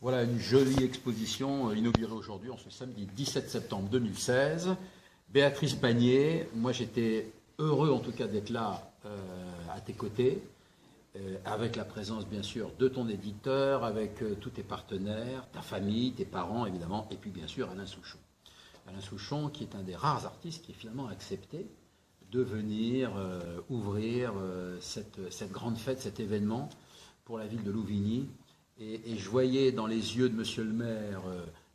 Voilà une jolie exposition inaugurée aujourd'hui, en ce samedi 17 septembre 2016. Béatrice Pagnier, moi j'étais heureux en tout cas d'être là à tes côtés, avec la présence bien sûr de ton éditeur, avec tous tes partenaires, ta famille, tes parents évidemment, et puis bien sûr Alain Souchon. Alain Souchon qui est un des rares artistes qui est finalement accepté de venir ouvrir cette grande fête, cet événement pour la ville de Louvigny. Et je voyais dans les yeux de monsieur le maire,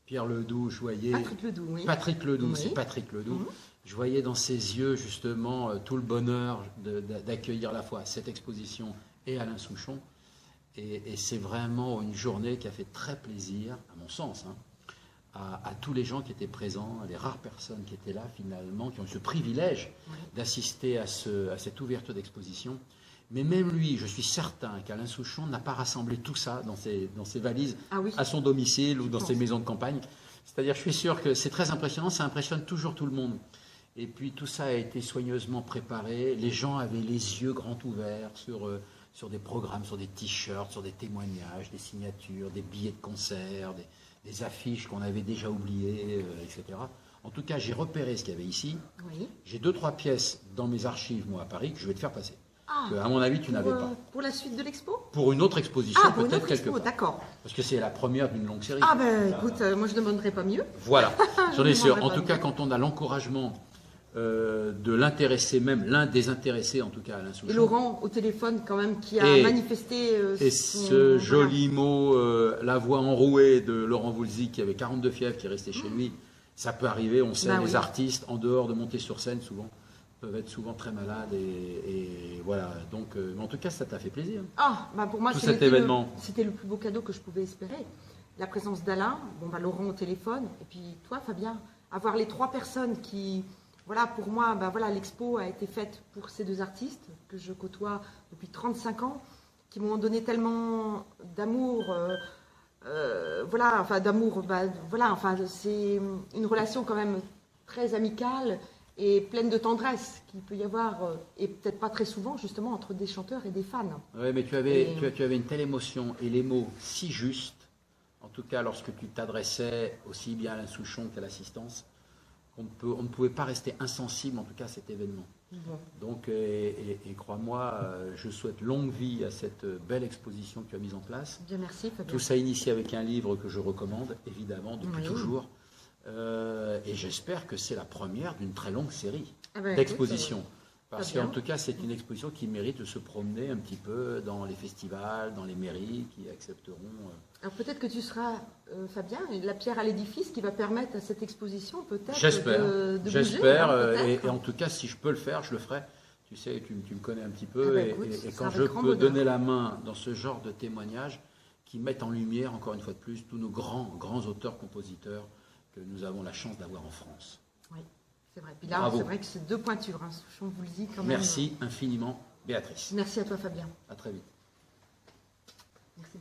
Pierre Ledoux, je voyais... Patrick Ledoux, oui. Patrick Ledoux, oui. C'est Patrick Ledoux. Je voyais dans ses yeux justement tout le bonheur d'accueillir à la fois cette exposition et Alain Souchon. Et c'est vraiment une journée qui a fait très plaisir, à mon sens, à tous les gens qui étaient présents, à les rares personnes qui étaient là finalement, qui ont eu ce privilège d'assister à cette ouverture d'exposition. Mais même lui, je suis certain qu'Alain Souchon n'a pas rassemblé tout ça dans ses valises à son domicile ou dans ses maisons de campagne. C'est-à-dire, je suis sûr que c'est très impressionnant, ça impressionne toujours tout le monde. Et puis tout ça a été soigneusement préparé. Les gens avaient les yeux grands ouverts sur des programmes, sur des t-shirts, sur des témoignages, des signatures, des billets de concert, des affiches qu'on avait déjà oubliées, etc. En tout cas, j'ai repéré ce qu'il y avait ici. Oui. J'ai 2-3 pièces dans mes archives, moi, à Paris, que je vais te faire passer. Que, à mon avis, tu n'avais pas. Pour la suite de l'expo? Pour une autre exposition, peut-être quelque part. D'accord. Parce que c'est la première d'une longue série. Ah ben écoute, moi je ne demanderais pas mieux. Voilà, j'en ai sûr. En tout cas, quand on a l'encouragement de l'intéressé, même l'un des intéressés, en tout cas Alain Souchon. Et Laurent au téléphone quand même, qui a manifesté... et ce joli mot, la voix enrouée de Laurent Voulzy, qui avait 42 fièvres, qui est resté chez lui, ça peut arriver, on sait, les artistes, en dehors de monter sur scène, souvent, peuvent être souvent très malades et voilà, donc en tout cas ça t'a fait plaisir. Ah, bah pour moi cet événement. C'était le plus beau cadeau que je pouvais espérer. La présence d'Alain, Laurent au téléphone, et puis toi Fabien, avoir les 3 personnes qui, voilà, pour moi, l'expo a été faite pour ces 2 artistes que je côtoie depuis 35 ans, qui m'ont donné tellement d'amour, c'est une relation quand même très amicale et pleine de tendresse qu'il peut y avoir, et peut-être pas très souvent, justement, entre des chanteurs et des fans. Oui, mais tu avais une telle émotion et les mots si justes, en tout cas lorsque tu t'adressais aussi bien à Alain Souchon qu'à l'assistance, on ne pouvait pas rester insensible, en tout cas, à cet événement. Donc, et crois-moi, je souhaite longue vie à cette belle exposition que tu as mise en place. Bien, merci, Fabien. Tout ça initié avec un livre que je recommande, évidemment, depuis toujours. Et j'espère que c'est la première d'une très longue série d'expositions. Parce qu'en tout cas, c'est une exposition qui mérite de se promener un petit peu dans les festivals, dans les mairies qui accepteront. Alors peut-être que tu seras, Fabien, la pierre à l'édifice qui va permettre à cette exposition peut-être de J'espère, et en tout cas, si je peux le faire, je le ferai. Tu sais, tu me connais un petit peu, et quand je peux donner la main dans ce genre de témoignages qui mettent en lumière, encore une fois de plus, tous nos grands auteurs, compositeurs que nous avons la chance d'avoir en France. Oui, c'est vrai. Puis là, c'est vrai que c'est 2 pointures, Souchon, Voulzy quand même. Merci infiniment, Béatrice. Merci à toi, Fabien. À très vite. Merci.